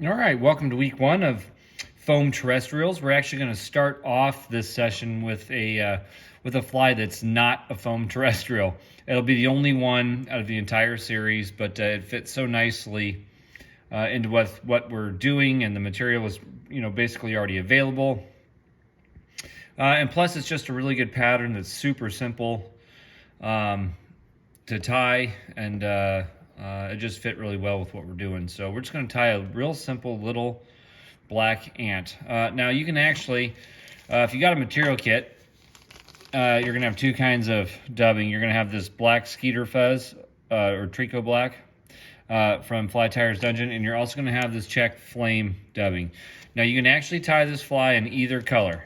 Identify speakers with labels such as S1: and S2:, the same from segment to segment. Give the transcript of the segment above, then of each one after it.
S1: All right, welcome to week one of foam terrestrials. We're actually going to start off this session with a fly that's not a foam terrestrial. It'll be the only one out of the entire series, but it fits so nicely into what we're doing, and the material is basically already available. And plus, it's just a really good pattern that's super simple to tie, and it just fit really well with what we're doing. So we're just going to tie a real simple little black ant. Now you can actually, if you got a material kit, you're going to have two kinds of dubbing. You're going to have this black skeeter fuzz, or Trico black, from Fly Tier's Dungeon, and you're also going to have this check flame dubbing. Now you can actually tie this fly in either color.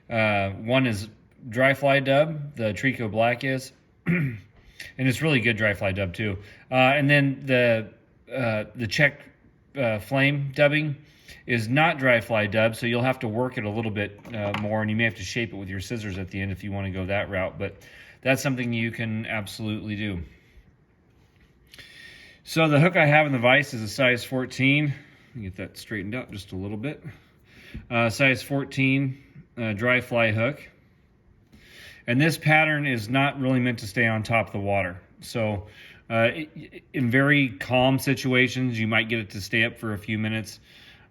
S1: One is dry fly dub, the Trico black is, and it's really good dry fly dub too. And then the check flame dubbing is not dry fly dub, so you'll have to work it a little bit more, and you may have to shape it with your scissors at the end if you want to go that route, but that's something you can absolutely do. So the hook I have in the vise is a size 14. Let me get that straightened out just a little bit. Size 14 dry fly hook. And this pattern is not really meant to stay on top of the water. So in very calm situations, you might get it to stay up for a few minutes.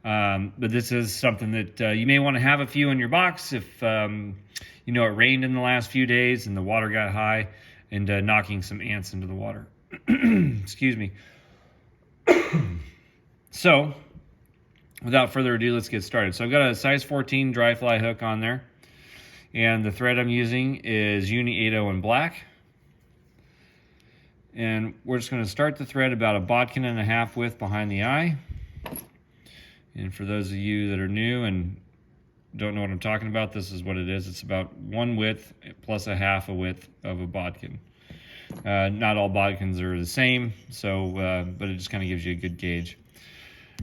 S1: But this is something that you may want to have a few in your box if it rained in the last few days and the water got high, and knocking some ants into the water. Excuse me. So without further ado, let's get started. So I've got a size 14 dry fly hook on there, and the thread I'm using is Uni 801 black. And we're just going to start the thread about a bodkin and a half width behind the eye. And for those of you that are new and don't know what I'm talking about, this is what it is. It's about one width plus a half a width of a bodkin. Not all bodkins are the same, so but it just kind of gives you a good gauge.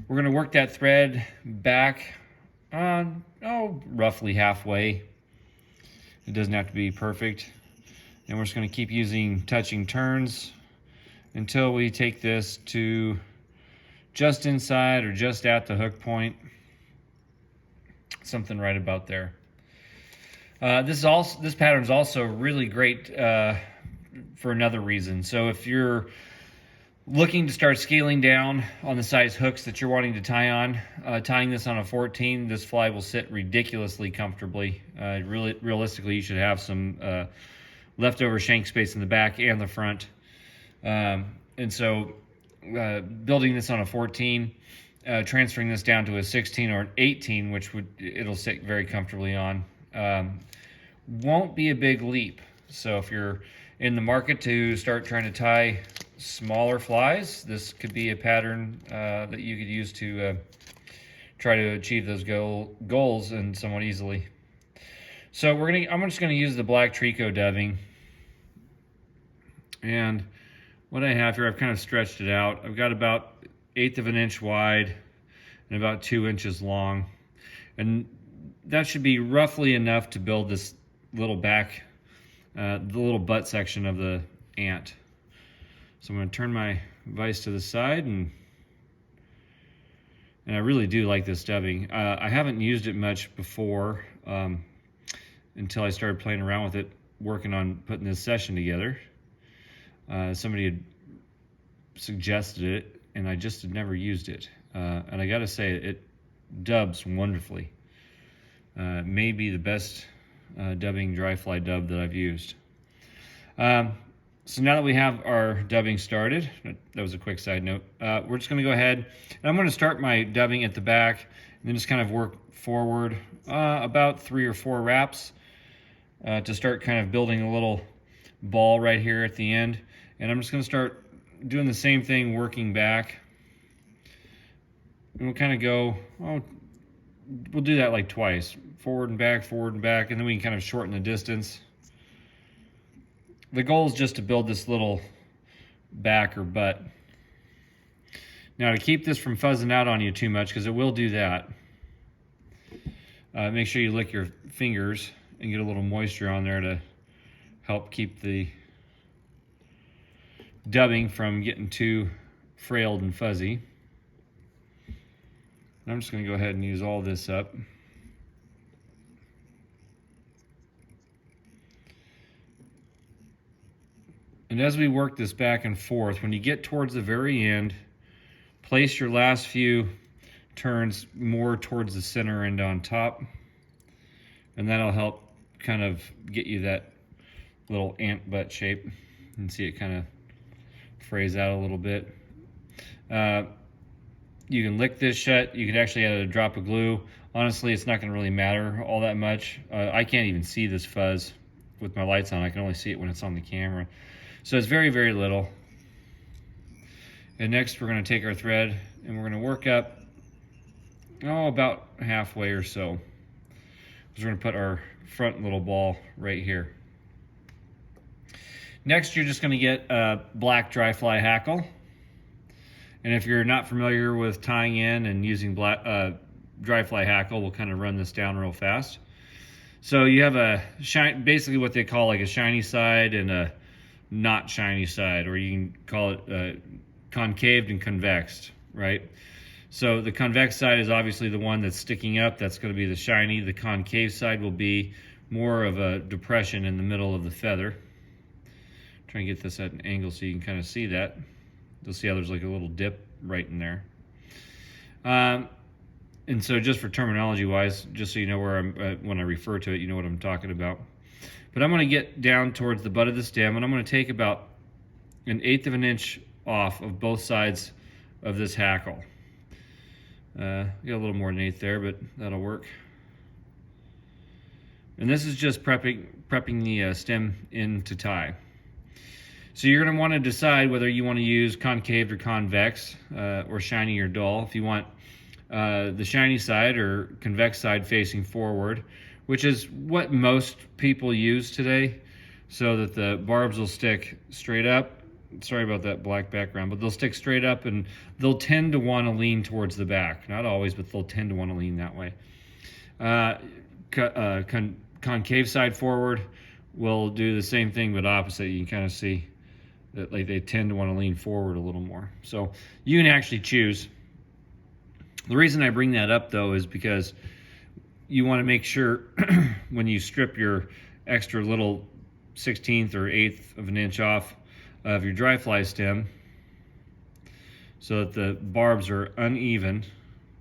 S1: We're going to work that thread back roughly halfway. It doesn't have to be perfect. And we're just going to keep using touching turns until we take this to just inside or just at the hook point. Something right about there. This pattern is also really great for another reason. So if you're looking to start scaling down on the size hooks that you're wanting to tie on, tying this on a 14, this fly will sit ridiculously comfortably. Realistically, you should have some leftover shank space in the back and the front. And so building this on a 14, transferring this down to a 16 or an 18, which it'll sit very comfortably on, won't be a big leap. So if you're in the market to start trying to tie smaller flies, this could be a pattern that you could use to try to achieve those goals and somewhat easily. So I'm just gonna use the black Trico dubbing, and what I have here, I've kind of stretched it out. I've got about 1/8 of an inch wide and about 2 inches long, and that should be roughly enough to build this little back, the little butt section of the ant. So I'm going to turn my vise to the side, and I really do like this dubbing. I haven't used it much before until I started playing around with it, working on putting this session together. Somebody had suggested it, and I just had never used it. And I got to say, it dubs wonderfully. Maybe the best dubbing dry fly dub that I've used. So now that we have our dubbing started, that was a quick side note, we're just going to go ahead, and I'm going to start my dubbing at the back, and then just kind of work forward about 3 or 4 wraps to start kind of building a little ball right here at the end. And I'm just going to start doing the same thing, working back. And we'll kind of go, we'll do that like twice, forward and back, and then we can kind of shorten the distance. The goal is just to build this little back or butt. Now, to keep this from fuzzing out on you too much, because it will do that, make sure you lick your fingers and get a little moisture on there to help keep the dubbing from getting too frayed and fuzzy. I'm just going to go ahead and use all this up. And as we work this back and forth, when you get towards the very end, place your last few turns more towards the center end on top, and that'll help kind of get you that little ant butt shape. You can see it kind of frays out a little bit. You can lick this shut. You could actually add a drop of glue. Honestly, it's not going to really matter all that much. I can't even see this fuzz with my lights on. I can only see it when it's on the camera. So it's very, very little. And next we're going to take our thread and we're going to work up, about halfway or so. We're going to put our front little ball right here. Next, you're just going to get a black dry fly hackle. And if you're not familiar with tying in and using black dry fly hackle, we'll kind of run this down real fast. So you have basically what they call like a shiny side and a not shiny side, or you can call it concaved and convexed, right? So the convex side is obviously the one that's sticking up. That's going to be the shiny. The concave side will be more of a depression in the middle of the feather. Try and get this at an angle so you can kind of see that. You'll see how there's like a little dip right in there. And so just for terminology wise, just so you know where I'm, when I refer to it, you know what I'm talking about. But I'm going to get down towards the butt of the stem, and I'm going to take about 1/8 of an inch off of both sides of this hackle. Got a little more than 1/8 there, but that'll work. And this is just prepping the stem in to tie. So you're going to want to decide whether you want to use concaved or convex, or shiny or dull. If you want the shiny side or convex side facing forward, which is what most people use today, so that the barbs will stick straight up. Sorry about that black background, but they'll stick straight up and they'll tend to want to lean towards the back. Not always, but they'll tend to want to lean that way. Concave side forward will do the same thing, but opposite. You can kind of see that like they tend to want to lean forward a little more. So you can actually choose. The reason I bring that up though is because you want to make sure when you strip your extra little 1/16 or 1/8 of an inch off of your dry fly stem so that the barbs are uneven.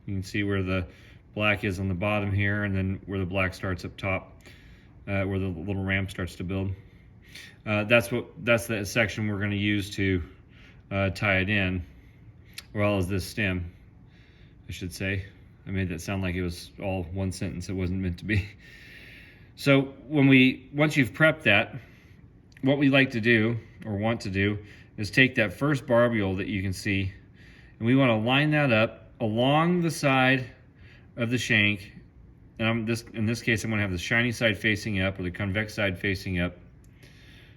S1: You can see where the black is on the bottom here, and then where the black starts up top, where the little ramp starts to build. That's the section we're going to use to tie it in, as well as this stem, I should say. I made that sound like it was all one sentence. It wasn't meant to be. So once you've prepped that, what we like to do, or want to do, is take that first barbule that you can see, and we want to line that up along the side of the shank. And in this case, I'm going to have the shiny side facing up, or the convex side facing up.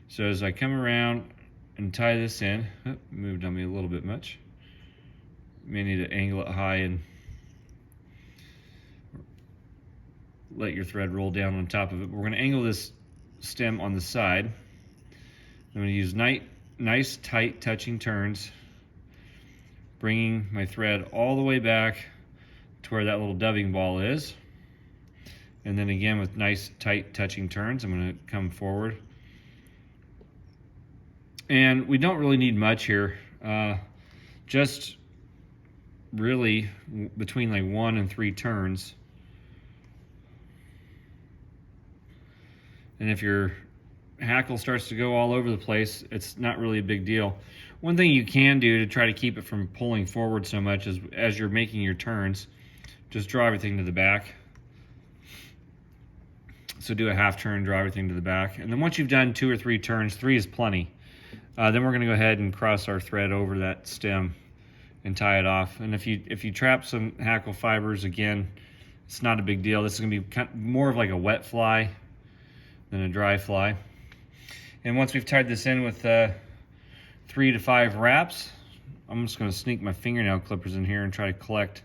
S1: So as I come around and tie this in, moved on me a little bit much. May need to angle it high and let your thread roll down on top of it. We're going to angle this stem on the side. I'm going to use nice tight touching turns, bringing my thread all the way back to where that little dubbing ball is. And then again with nice tight touching turns, I'm going to come forward. And we don't really need much here, just really between like 1 and 3 turns. And if your hackle starts to go all over the place, it's not really a big deal. One thing you can do to try to keep it from pulling forward so much is, as you're making your turns, just draw everything to the back. So do a half turn, draw everything to the back. And then once you've done 2 or 3 turns, 3 is plenty. Then we're going to go ahead and cross our thread over that stem and tie it off. And if you trap some hackle fibers, again, it's not a big deal. This is going to be more of like a wet fly than a dry fly. And once we've tied this in with 3 to 5 wraps, I'm just going to sneak my fingernail clippers in here and try to collect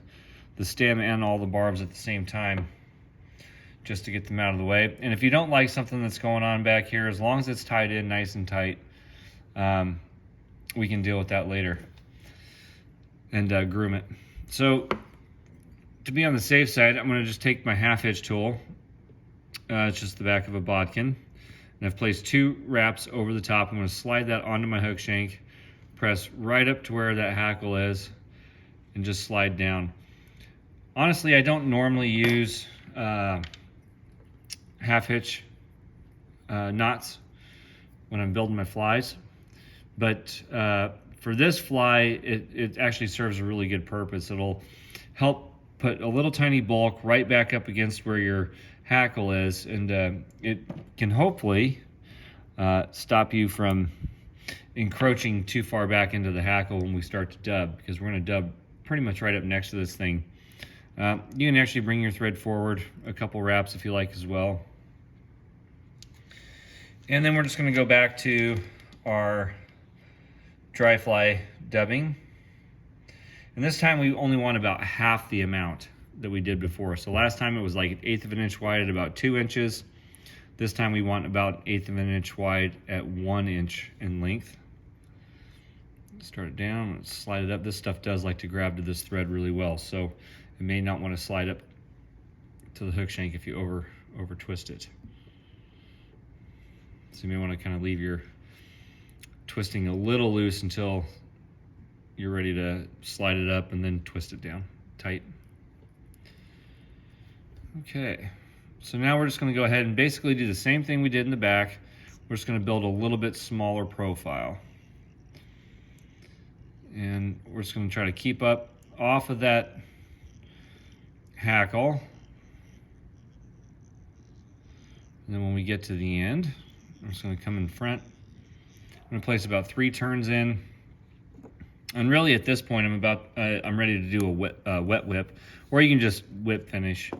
S1: the stem and all the barbs at the same time, just to get them out of the way. And if you don't like something that's going on back here, as long as it's tied in nice and tight, we can deal with that later and groom it. So to be on the safe side, I'm going to just take my half hitch tool. It's just the back of a bodkin. And I've placed 2 wraps over the top. I'm going to slide that onto my hook shank, press right up to where that hackle is, and just slide down. Honestly, I don't normally use half hitch knots when I'm building my flies, but for this fly, it actually serves a really good purpose. It'll help put a little tiny bulk right back up against where your hackle is, and it can hopefully stop you from encroaching too far back into the hackle when we start to dub, because we're going to dub pretty much right up next to this thing. You can actually bring your thread forward a couple wraps if you like as well. And then we're just going to go back to our dry fly dubbing. And this time we only want about half the amount that we did before. So last time it was like 1/8 of an inch wide at about 2 inches. This time we want about 1/8 of an inch wide at 1 inch in length. Start it down, slide it up. This stuff does like to grab to this thread really well, so it may not want to slide up to the hook shank if you over twist it. So you may want to kind of leave your twisting a little loose until you're ready to slide it up and then twist it down tight. Okay, so now we're just going to go ahead and basically do the same thing we did in the back. We're just going to build a little bit smaller profile. And we're just going to try to keep up off of that hackle. And then when we get to the end, I'm just going to come in front. I'm going to place about 3 turns in. And really at this point, I'm ready to do a wet whip, or you can just whip finish.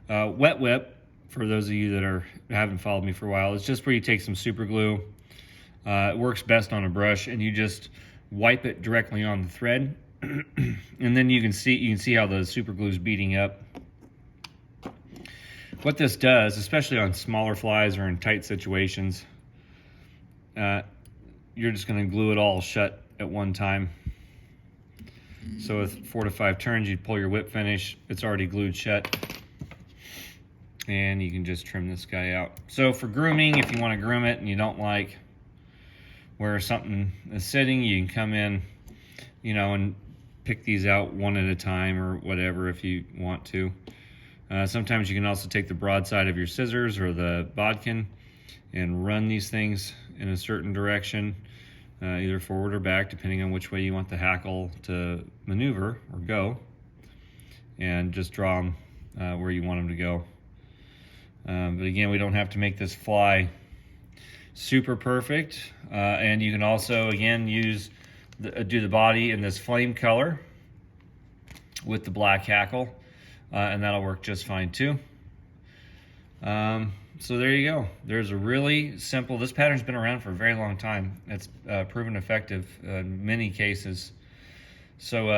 S1: Wet whip, for those of you that haven't followed me for a while, is just where you take some super glue. It works best on a brush, and you just wipe it directly on the thread, and then you can see how the super glue is beating up. What this does, especially on smaller flies or in tight situations, you're just going to glue it all shut at one time. So with 4 to 5 turns, you pull your whip finish, it's already glued shut, and you can just trim this guy out. So for grooming, if you want to groom it and you don't like where something is sitting, you can come in, and pick these out one at a time or whatever if you want to. Sometimes you can also take the broadside of your scissors or the bodkin and run these things in a certain direction, either forward or back, depending on which way you want the hackle to maneuver or go, and just draw them where you want them to go. But again, we don't have to make this fly super perfect, and you can also again do the body in this flame color with the black hackle, and that'll work just fine too. So there you go. There's a really simple, this pattern's been around for a very long time. It's proven effective in many cases. So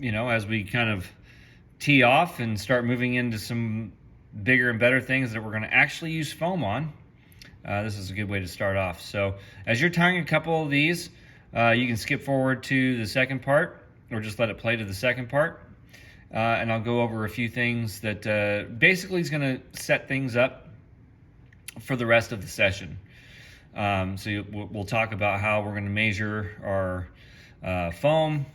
S1: as we kind of tee off and start moving into some bigger and better things that we're going to actually use foam on, this is a good way to start off. So as you're tying a couple of these, you can skip forward to the second part, or just let it play to the second part. And I'll go over a few things that basically is going to set things up for the rest of the session. We'll talk about how we're going to measure our foam,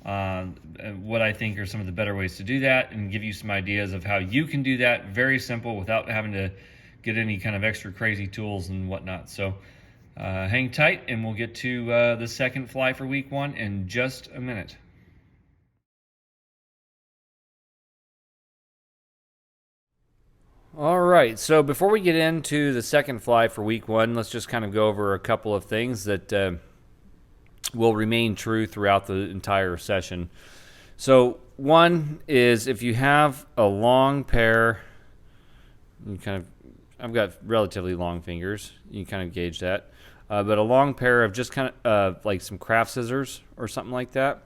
S1: what I think are some of the better ways to do that, and give you some ideas of how you can do that very simple without having to get any kind of extra crazy tools and whatnot. So hang tight, and we'll get to the second fly for week 1 in just a minute. All right, so before we get into the second fly for week 1, let's just kind of go over a couple of things that will remain true throughout the entire session. So one is, if you have a long pair, I've got relatively long fingers, you can kind of gauge that, but a long pair of just kind of like some craft scissors or something like that,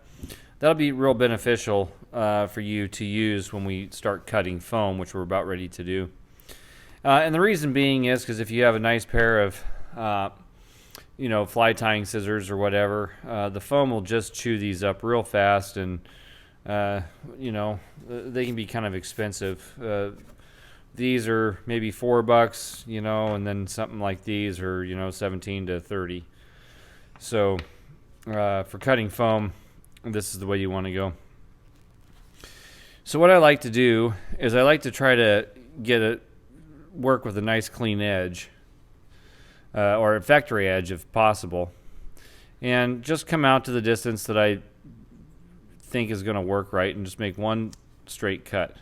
S1: that'll be real beneficial for you to use when we start cutting foam, which we're about ready to do. And the reason being is because if you have a nice pair of fly tying scissors or whatever, the foam will just chew these up real fast, and You know, they can be kind of expensive. These are maybe $4, you know, and then something like these are, you know, 17 to 30. So for cutting foam, this is the way you want to go. So what I like to do is I like to try to work with a nice clean edge, or a factory edge if possible, and just come out to the distance that I think is going to work right and just make one straight cut.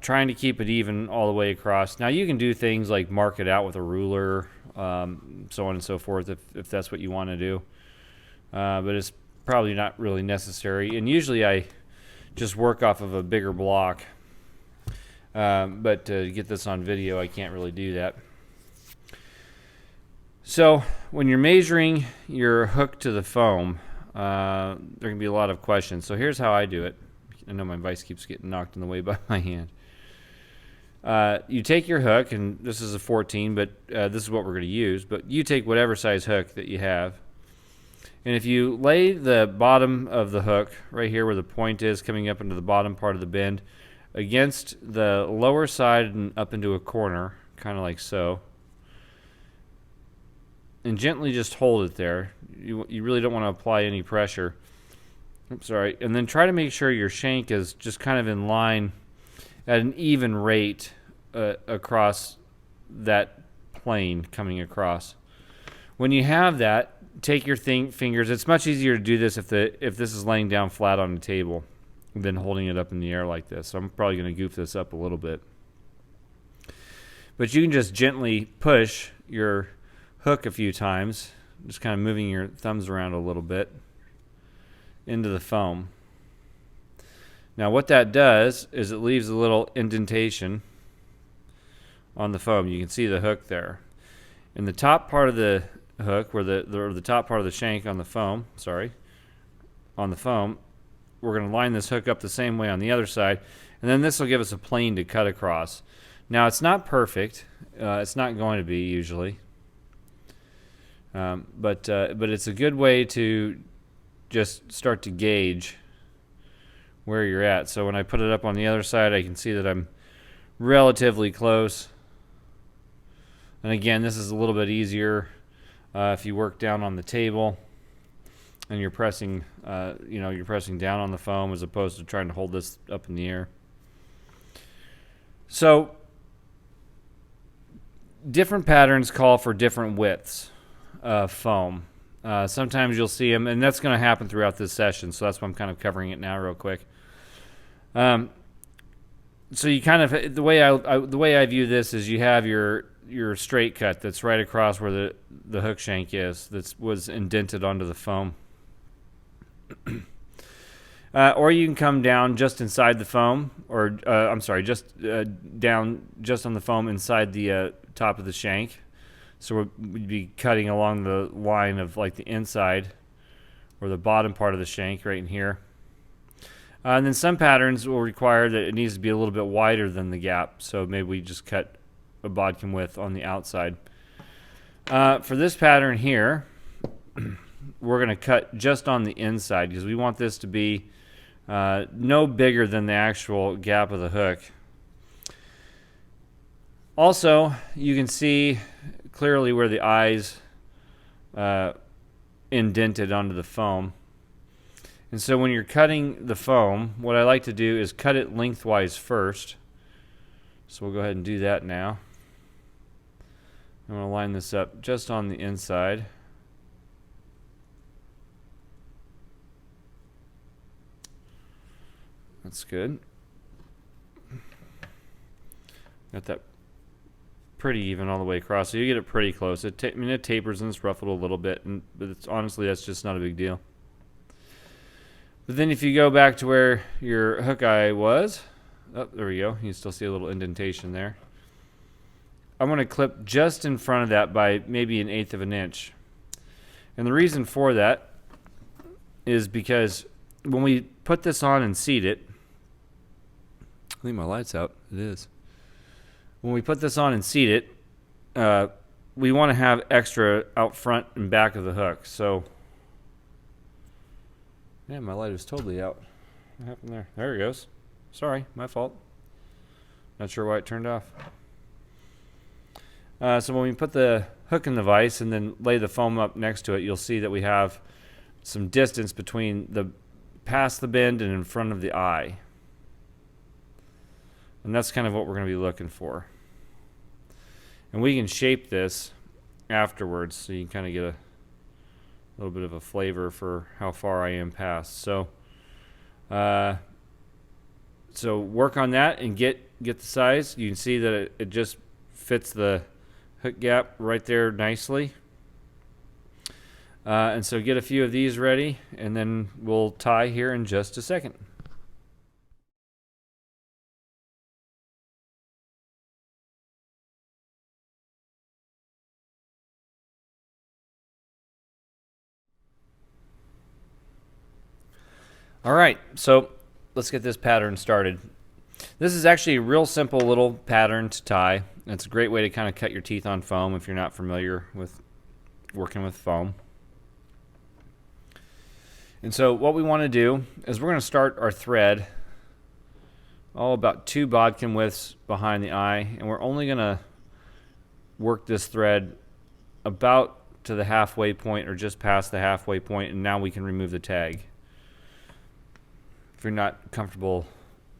S1: Trying to keep it even all the way across. Now you can do things like mark it out with a ruler, so on and so forth if that's what you want to do, but it's probably not really necessary, and usually I just work off of a bigger block, but to get this on video I can't really do that. So when you're measuring your hook to the foam, there can be a lot of questions. So here's how I do it. I know my vise keeps getting knocked in the way by my hand. You take your hook, and this is a 14, but this is what we're going to use. But you take whatever size hook that you have, and if you lay the bottom of the hook right here where the point is coming up into the bottom part of the bend against the lower side and up into a corner, kind of like so, and gently just hold it there. You really don't want to apply any pressure. Oops, sorry. And then try to make sure your shank is just kind of in line at an even rate across that plane coming across. When you have that, take your fingers. It's much easier to do this if this is laying down flat on the table than holding it up in the air like this. So I'm probably going to goof this up a little bit. But you can just gently push your hook a few times, just kind of moving your thumbs around a little bit into the foam. Now what that does is it leaves a little indentation on the foam. You can see the hook there. In the top part of the hook, where the top part of the shank on the foam, we're going to line this hook up the same way on the other side, and then this will give us a plane to cut across. Now it's not perfect. It's not going to be usually. But it's a good way to just start to gauge where you're at. So when I put it up on the other side, I can see that I'm relatively close. And again, this is a little bit easier if you work down on the table and you're pressing, you're pressing down on the foam as opposed to trying to hold this up in the air. So different patterns call for different widths of foam. Sometimes you'll see them, and that's going to happen throughout this session, so that's why I'm kind of covering it now real quick. So you kind of, the way I view this is you have your straight cut that's right across where the hook shank is, that was indented onto the foam. Or you can come down just inside the foam, or down just on the foam inside the top of the shank. So we'd be cutting along the line of like the inside or the bottom part of the shank right in here. And then some patterns will require that it needs to be a little bit wider than the gap. So maybe we just cut a bodkin width on the outside. For this pattern here, we're going to cut just on the inside because we want this to be no bigger than the actual gap of the hook. Also, you can see clearly where the eyes indented onto the foam. And so when you're cutting the foam, what I like to do is cut it lengthwise first. So we'll go ahead and do that now. I'm going to line this up just on the inside. That's good. Got that pretty even all the way across, so you get it pretty close. It tapers and it's ruffled a little bit, but honestly that's just not a big deal. But then if you go back to where your hook eye was, oh, there we go. You can still see a little indentation there. I'm going to clip just in front of that by maybe 1/8 of an inch. And the reason for that is because when we put this on and seat it, I think my light's out. It is. When we put this on and seat it, we want to have extra out front and back of the hook. So Yeah, my light is totally out. What happened there? There it goes. Sorry, my fault. Not sure why it turned off. So when we put the hook in the vise and then lay the foam up next to it, you'll see that we have some distance between the past the bend and in front of the eye. And that's kind of what we're going to be looking for. And we can shape this afterwards so you can kind of get a little bit of a flavor for how far I am past. So work on that and get the size. You can see that it just fits the hook gap right there nicely. And so get a few of these ready, and then we'll tie here in just a second. All right, so let's get this pattern started. This is actually a real simple little pattern to tie. It's a great way to kind of cut your teeth on foam if you're not familiar with working with foam. And so what we want to do is we're going to start our thread about 2 bodkin widths behind the eye, and we're only going to work this thread about to the halfway point or just past the halfway point, and now we can remove the tag. If you're not comfortable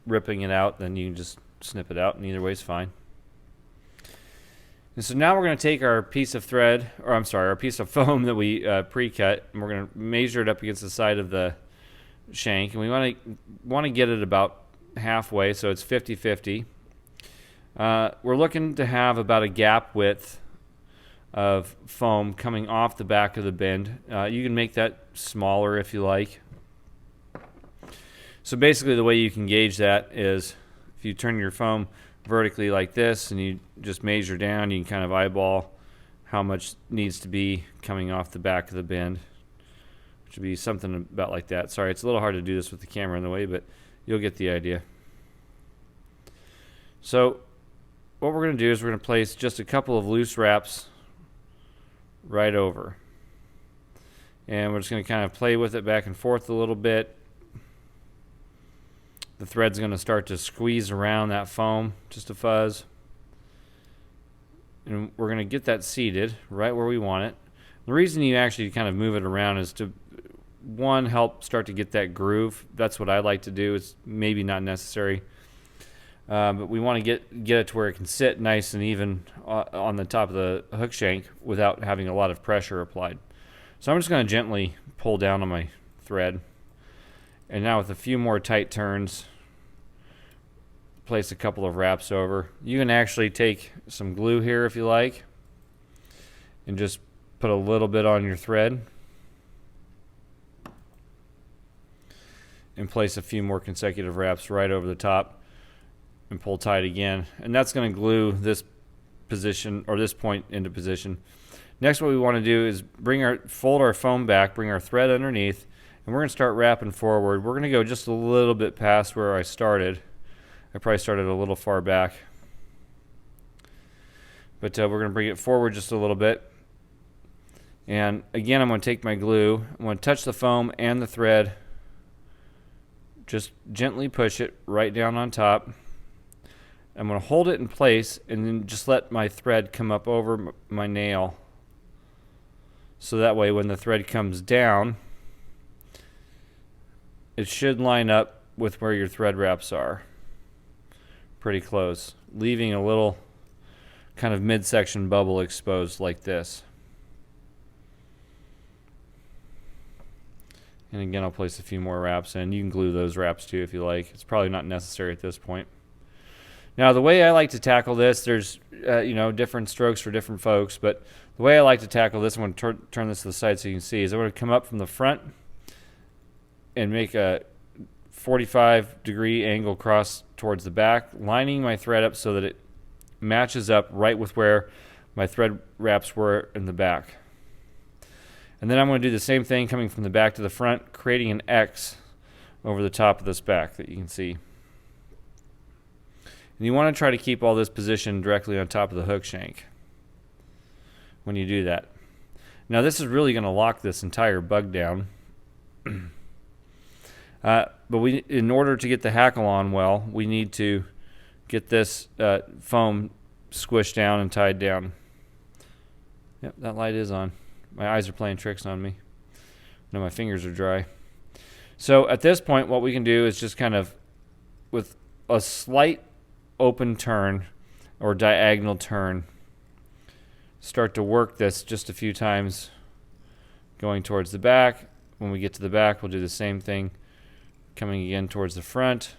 S1: ripping it out, then you can just snip it out, and either way is fine. And so now we're going to take our piece of thread, or I'm sorry, our piece of foam that we pre-cut, and we're going to measure it up against the side of the shank, and we want to get it about halfway, so it's 50-50. We're looking to have about a gap width of foam coming off the back of the bend. You can make that smaller if you like. So basically the way you can gauge that is if you turn your foam vertically like this and you just measure down, you can kind of eyeball how much needs to be coming off the back of the bend, which would be something about like that. Sorry, it's a little hard to do this with the camera in the way, but you'll get the idea. So what we're going to do is we're going to place just a couple of loose wraps right over. And we're just going to kind of play with it back and forth a little bit. The thread's going to start to squeeze around that foam, just a fuzz. And we're going to get that seated right where we want it. The reason you actually kind of move it around is to, one, help start to get that groove. That's what I like to do. It's maybe not necessary. But we want to get it to where it can sit nice and even on the top of the hook shank without having a lot of pressure applied. So I'm just going to gently pull down on my thread. And now with a few more tight turns, place a couple of wraps over. You can actually take some glue here if you like and just put a little bit on your thread and place a few more consecutive wraps right over the top and pull tight again. And that's going to glue this position or this point into position. Next, what we want to do is fold our foam back, bring our thread underneath, and we're going to start wrapping forward. We're going to go just a little bit past where I started. I probably started a little far back. But we're going to bring it forward just a little bit. And again, I'm going to take my glue. I'm going to touch the foam and the thread. Just gently push it right down on top. I'm going to hold it in place and then just let my thread come up over my nail. So that way when the thread comes down, it should line up with where your thread wraps are. Pretty close. Leaving a little kind of midsection bubble exposed like this. And again, I'll place a few more wraps in. You can glue those wraps too if you like. It's probably not necessary at this point. Now, the way I like to tackle this, there's different strokes for different folks, but the way I like to tackle this, I'm going to turn this to the side so you can see, is I'm going to come up from the front and make a 45-degree angle across towards the back, lining my thread up so that it matches up right with where my thread wraps were in the back. And then I'm going to do the same thing coming from the back to the front, creating an X over the top of this back that you can see. And you want to try to keep all this positioned directly on top of the hook shank when you do that. Now this is really going to lock this entire bug down. But in order to get the hackle on well, we need to get this foam squished down and tied down. Yep, that light is on. My eyes are playing tricks on me. No, my fingers are dry. So at this point, what we can do is just kind of, with a slight open turn or diagonal turn, start to work this just a few times going towards the back. When we get to the back, we'll do the same thing, coming again towards the front.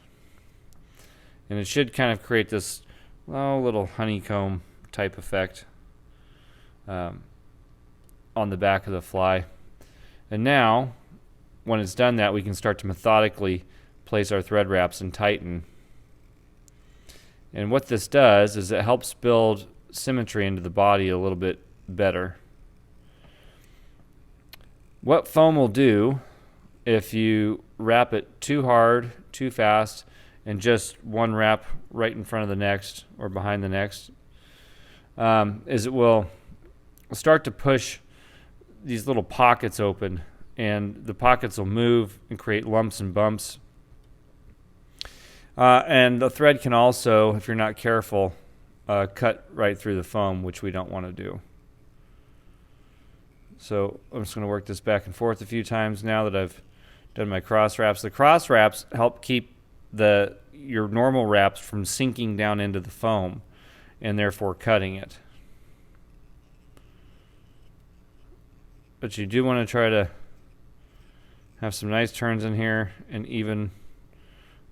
S1: And it should kind of create this little honeycomb type effect on the back of the fly. And now, when it's done that, we can start to methodically place our thread wraps and tighten. And what this does is it helps build symmetry into the body a little bit better. What foam will do if you wrap it too hard, too fast, and just one wrap right in front of the next or behind the next, is it will start to push these little pockets open, and the pockets will move and create lumps and bumps. And the thread can also, if you're not careful, cut right through the foam, which we don't want to do. So I'm just going to work this back and forth a few times now that I've done my cross wraps. The cross wraps help keep your normal wraps from sinking down into the foam and therefore cutting it. But you do want to try to have some nice turns in here and even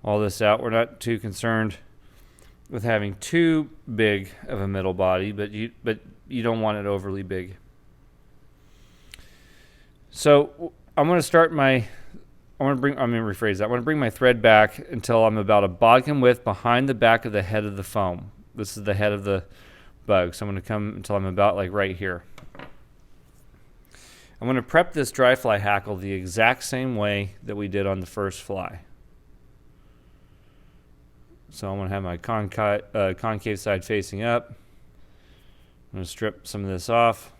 S1: all this out. We're not too concerned with having too big of a middle body, but you don't want it overly big. So I'm going to rephrase that. I want to bring my thread back until I'm about a bodkin width behind the back of the head of the foam. This is the head of the bug. So I'm going to come until I'm about like right here. I'm going to prep this dry fly hackle the exact same way that we did on the first fly. So I'm going to have my concave side facing up. I'm going to strip some of this off.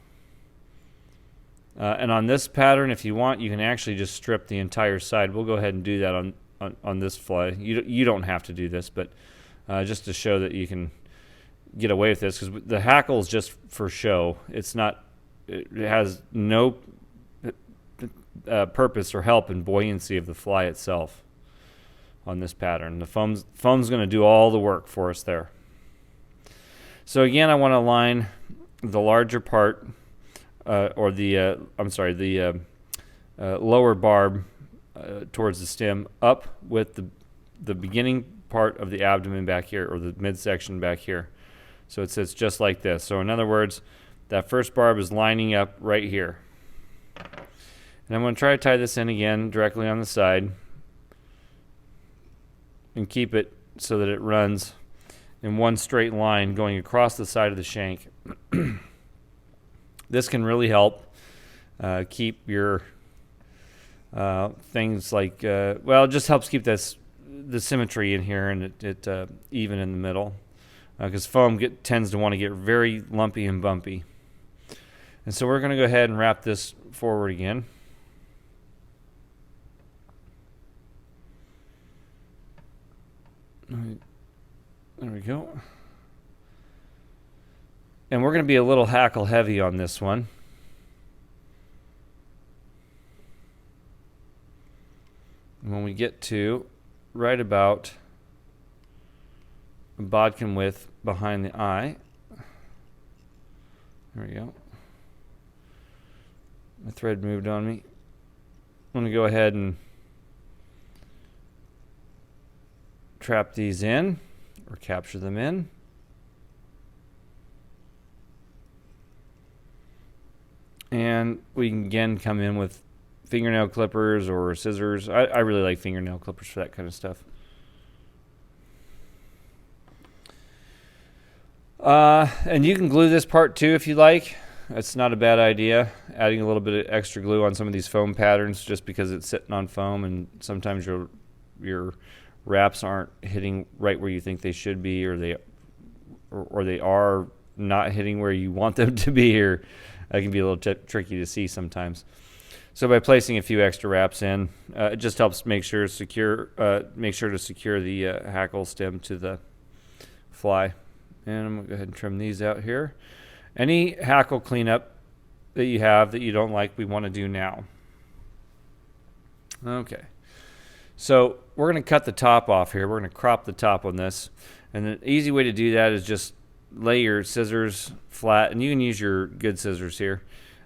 S1: And on this pattern, if you want, you can actually just strip the entire side. We'll go ahead and do that on this fly. You don't have to do this, but just to show that you can get away with this, because the hackle is just for show. It has no purpose or help in buoyancy of the fly itself on this pattern. The foam's going to do all the work for us there. So again, I want to align the larger part, or the lower barb towards the stem up with the beginning part of the abdomen back here, or the midsection back here. So it sits just like this. So in other words, that first barb is lining up right here. And I'm going to try to tie this in again directly on the side and keep it so that it runs in one straight line going across the side of the shank. This can really help keep your things like, it just helps keep the symmetry in here, and it even in the middle, because foam tends to want to get very lumpy and bumpy. And so we're going to go ahead and wrap this forward again. There we go. And we're going to be a little hackle heavy on this one. And when we get to right about a bodkin width behind the eye, there we go. My thread moved on me. I'm going to go ahead and trap these in, or capture them in. And we can again come in with fingernail clippers or scissors. I really like fingernail clippers for that kind of stuff. And you can glue this part too if you like. It's not a bad idea, adding a little bit of extra glue on some of these foam patterns just because it's sitting on foam, and sometimes your wraps aren't hitting right where you think they should be, or they are not hitting where you want them to be, or it can be a little tricky to see sometimes. So by placing a few extra wraps in, it just helps make sure to secure the hackle stem to the fly. And I'm going to go ahead and trim these out here. Any hackle cleanup that you have that you don't like, we want to do now. Okay. So we're going to cut the top off here. We're going to crop the top on this. And the easy way to do that is just lay your scissors flat, and you can use your good scissors here.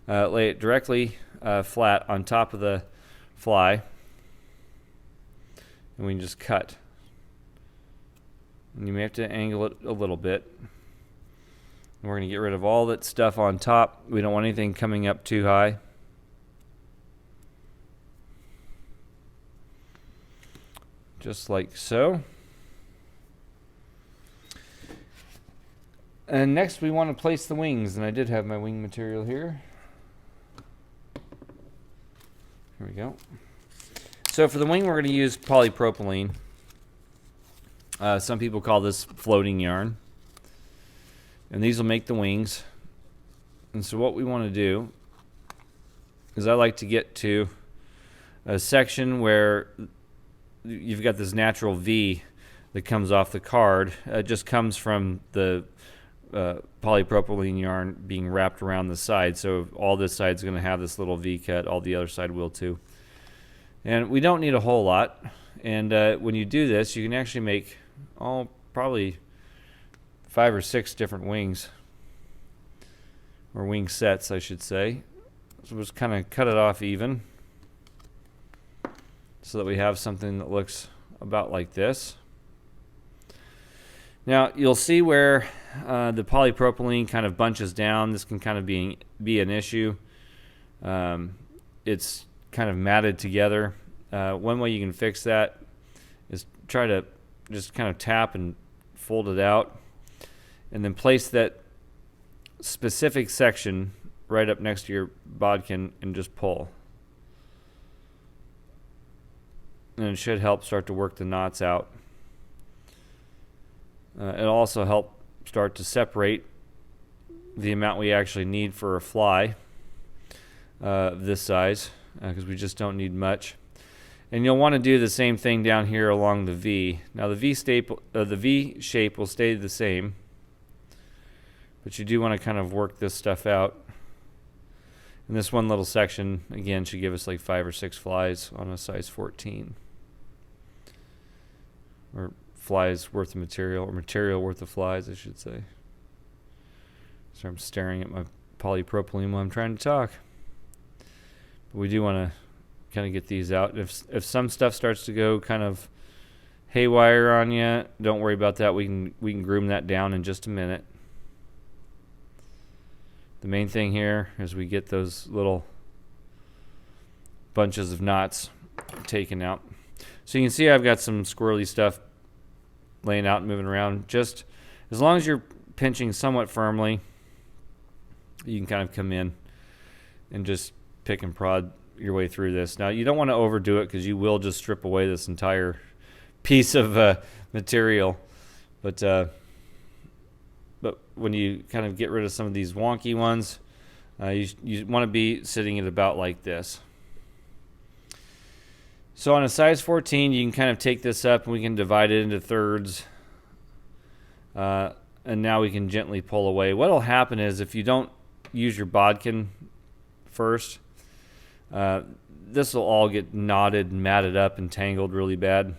S1: Lay it directly flat on top of the fly, and we can just cut. And you may have to angle it a little bit. And we're going to get rid of all that stuff on top. We don't want anything coming up too high. Just like so. And next we want to place the wings, and I did have my wing material here. Here we go. So for the wing, we're going to use polypropylene. Some people call this floating yarn. And these will make the wings. And so what we want to do is I like to get to a section where you've got this natural V that comes off the card. It just comes from the polypropylene yarn being wrapped around the side. So all this side's going to have this little V cut. All the other side will too. And we don't need a whole lot. And when you do this, you can actually make probably 5 or 6 different wings, or wing sets, I should say. So we'll just kind of cut it off even so that we have something that looks about like this. Now you'll see where the polypropylene kind of bunches down. This can kind of be an issue. It's kind of matted together. One way you can fix that is try to just kind of tap and fold it out, and then place that specific section right up next to your bodkin and just pull. And it should help start to work the knots out. It'll also help start to separate the amount we actually need for a fly of this size, because we just don't need much. And you'll want to do the same thing down here along the V. Now the V shape will stay the same, but you do want to kind of work this stuff out. And this one little section, again, should give us like 5 or 6 flies on a size 14. Or flies worth of material, or material worth of flies, I should say. So I'm staring at my polypropylene while I'm trying to talk. But we do want to kind of get these out. If some stuff starts to go kind of haywire on you, don't worry about that. We can groom that down in just a minute. The main thing here is we get those little bunches of knots taken out. So you can see I've got some squirrely stuff laying out and moving around. Just as long as you're pinching somewhat firmly, you can kind of come in and just pick and prod your way through this. Now you don't want to overdo it, because you will just strip away this entire piece of material. But when you kind of get rid of some of these wonky ones, you want to be sitting at about like this. So on a size 14, you can kind of take this up and we can divide it into thirds. And now we can gently pull away. What will happen is, if you don't use your bodkin first, this will all get knotted and matted up and tangled really bad.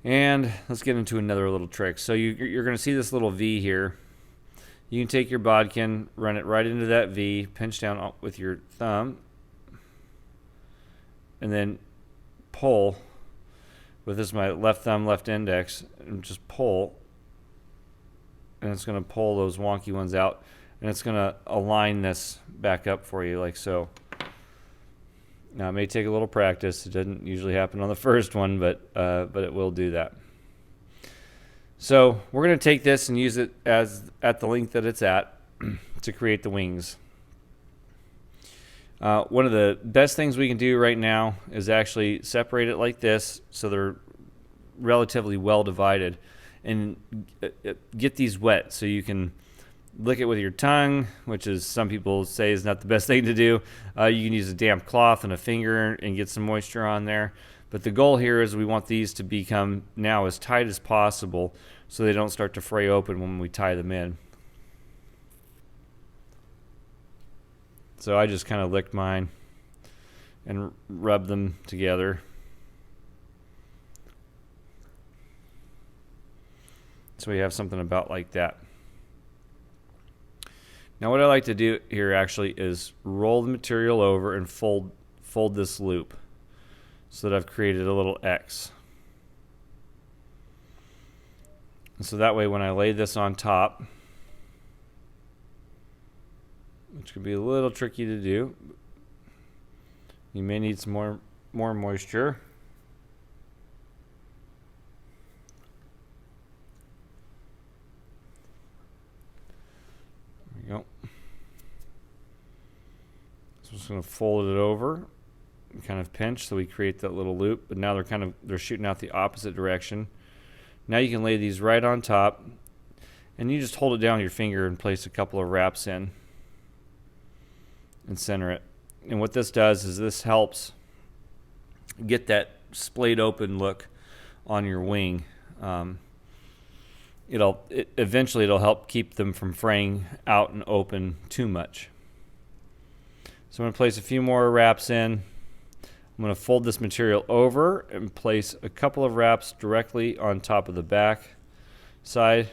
S1: And let's get into another little trick. So you're going to see this little V here. You can take your bodkin, run it right into that V, pinch down with your thumb, and then pull with this, my left thumb, left index, and just pull. And it's going to pull those wonky ones out, and it's going to align this back up for you like so. Now it may take a little practice. It doesn't usually happen on the first one, but it will do that. So we're going to take this and use it as at the length that it's at to create the wings. One of the best things we can do right now is actually separate it like this, so they're relatively well divided, and get these wet so you can lick it with your tongue, which is some people say is not the best thing to do. You can use a damp cloth and a finger and get some moisture on there. But the goal here is we want these to become now as tight as possible so they don't start to fray open when we tie them in. So I just kind of licked mine and rubbed them together. So we have something about like that. Now what I like to do here actually is roll the material over and fold this loop so that I've created a little X. And so that way when I lay this on top, which can be a little tricky to do, you may need some more moisture. There we go. So I'm just going to fold it over and kind of pinch so we create that little loop. But now they're shooting out the opposite direction. Now you can lay these right on top, and you just hold it down with your finger and place a couple of wraps in and center it. And what this does is this helps get that splayed open look on your wing. Eventually it'll help keep them from fraying out and open too much. So I'm going to place a few more wraps in. I'm going to fold this material over and place a couple of wraps directly on top of the back side,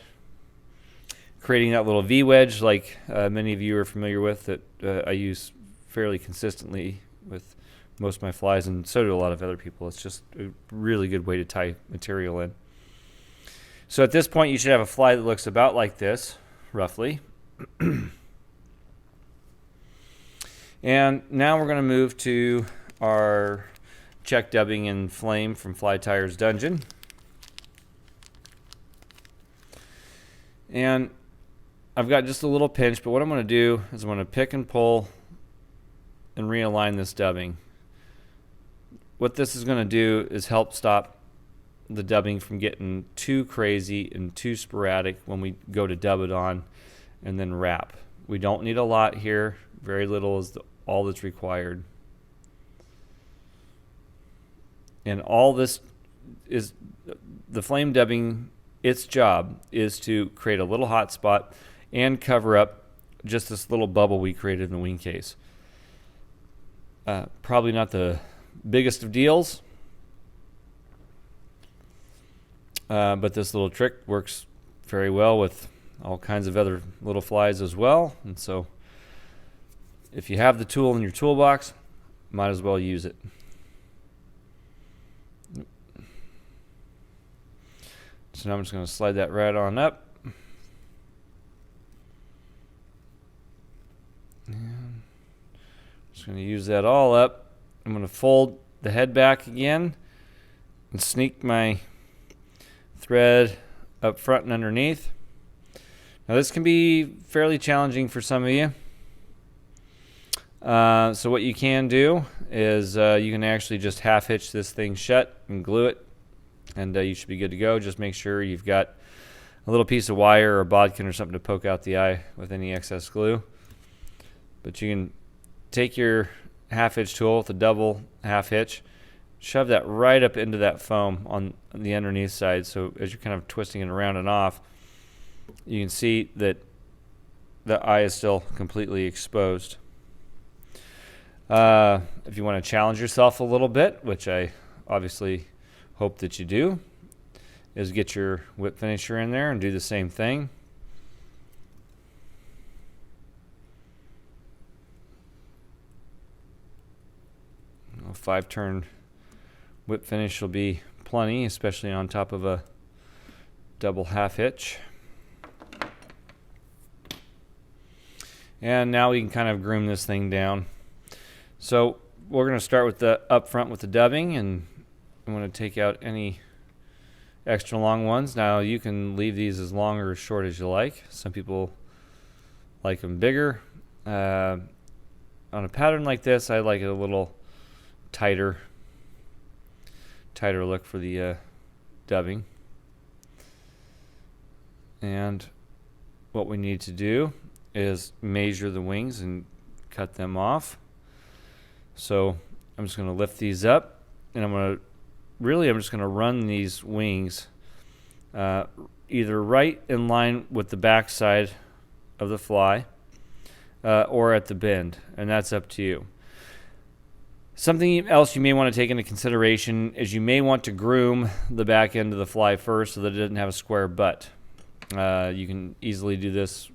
S1: creating that little V-wedge like many of you are familiar with that I use fairly consistently with most of my flies, and so do a lot of other people. It's just a really good way to tie material in. So at this point you should have a fly that looks about like this, roughly. And now we're going to move to our check dubbing and flame from Fly Tier's Dungeon. And I've got just a little pinch, but what I'm going to do is I'm going to pick and pull and realign this dubbing. What this is going to do is help stop the dubbing from getting too crazy and too sporadic when we go to dub it on and then wrap. We don't need a lot here. Very little is all that's required. And all this is the flame dubbing. Its job is to create a little hot spot and cover up just this little bubble we created in the wing case. Probably not the biggest of deals, but this little trick works very well with all kinds of other little flies as well. And so if you have the tool in your toolbox, might as well use it. So now I'm just going to slide that right on up. And just going to use that all up. I'm going to fold the head back again and sneak my thread up front and underneath. Now this can be fairly challenging for some of you. So what you can do is you can actually just half hitch this thing shut and glue it, and you should be good to go. Just make sure you've got a little piece of wire or a bodkin or something to poke out the eye with any excess glue. But you can take your half hitch tool with a double half hitch, shove that right up into that foam on the underneath side. So as you're kind of twisting it around and off, you can see that the eye is still completely exposed. If you want to challenge yourself a little bit, which I obviously hope that you do, is get your whip finisher in there and do the same thing. A 5-turn whip finish will be plenty, especially on top of a double half hitch. And now we can kind of groom this thing down. So we're going to start with the up front with the dubbing, and I'm going to take out any extra long ones. Now you can leave these as long or as short as you like. Some people like them bigger. On a pattern like this, I like it a little tighter look for the dubbing. And what we need to do is measure the wings and cut them off. So I'm just going to lift these up, and I'm just going to run these wings either right in line with the back side of the fly or at the bend, and that's up to you. Something else you may want to take into consideration is you may want to groom the back end of the fly first so that it doesn't have a square butt. You can easily do this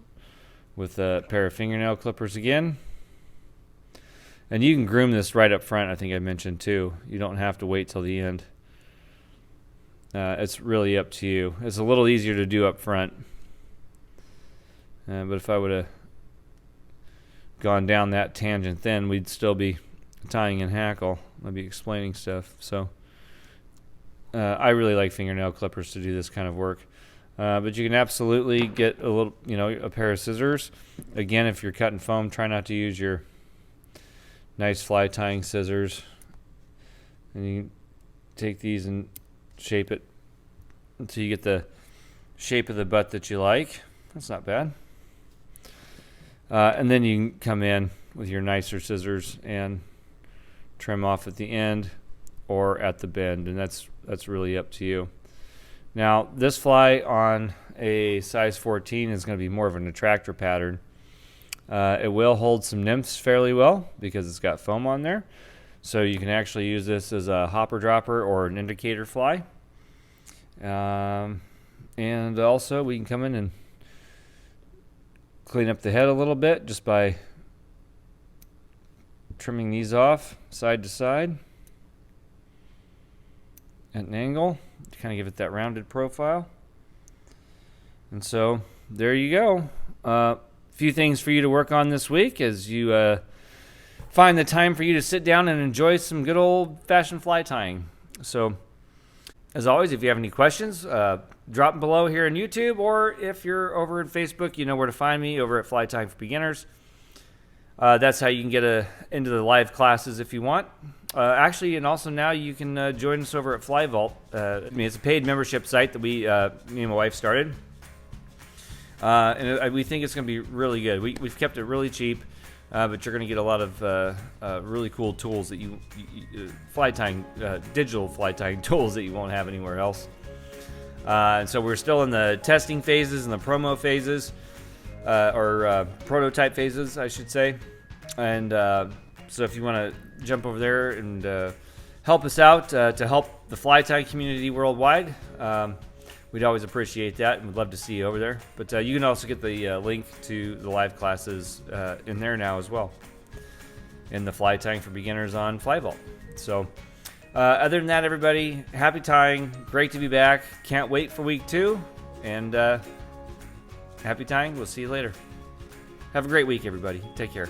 S1: with a pair of fingernail clippers again. And you can groom this right up front, I think I mentioned too. You don't have to wait till the end. It's really up to you. It's a little easier to do up front. But if I would have gone down that tangent then, we'd still be tying in hackle. I'd be explaining stuff. So I really like fingernail clippers to do this kind of work. But you can absolutely get a pair of scissors. Again, if you're cutting foam, try not to use your nice fly tying scissors. And you can take these and shape it until you get the shape of the butt that you like. That's not bad. And then you can come in with your nicer scissors and trim off at the end or at the bend, and that's really up to you. Now, this fly on a size 14 is going to be more of an attractor pattern. It will hold some nymphs fairly well because it's got foam on there. So you can actually use this as a hopper dropper or an indicator fly. And also we can come in and clean up the head a little bit just by trimming these off side to side at an angle to kind of give it that rounded profile. And so there you go. A few things for you to work on this week as you find the time for you to sit down and enjoy some good old-fashioned fly tying. So as always, if you have any questions, drop them below here on YouTube, or if you're over at Facebook, you know where to find me, over at Fly Tying for Beginners. That's how you can get into the live classes if you want. Actually, and also now you can join us over at Fly Vault. It's a paid membership site that me and my wife started. And we think it's going to be really good. We've kept it really cheap, but you're going to get a lot of really cool tools that you fly tying, digital fly tying tools that you won't have anywhere else. And so we're still in the testing phases and the promo phases, or prototype phases, I should say. And so if you want to jump over there and help us out to help the fly tying community worldwide, we'd always appreciate that, and we'd love to see you over there. But you can also get the link to the live classes in there now as well, in the Fly Tying for Beginners on Fly Vault. So other than that, everybody, happy tying. Great to be back. Can't wait for week 2. And happy tying. We'll see you later. Have a great week, everybody. Take care.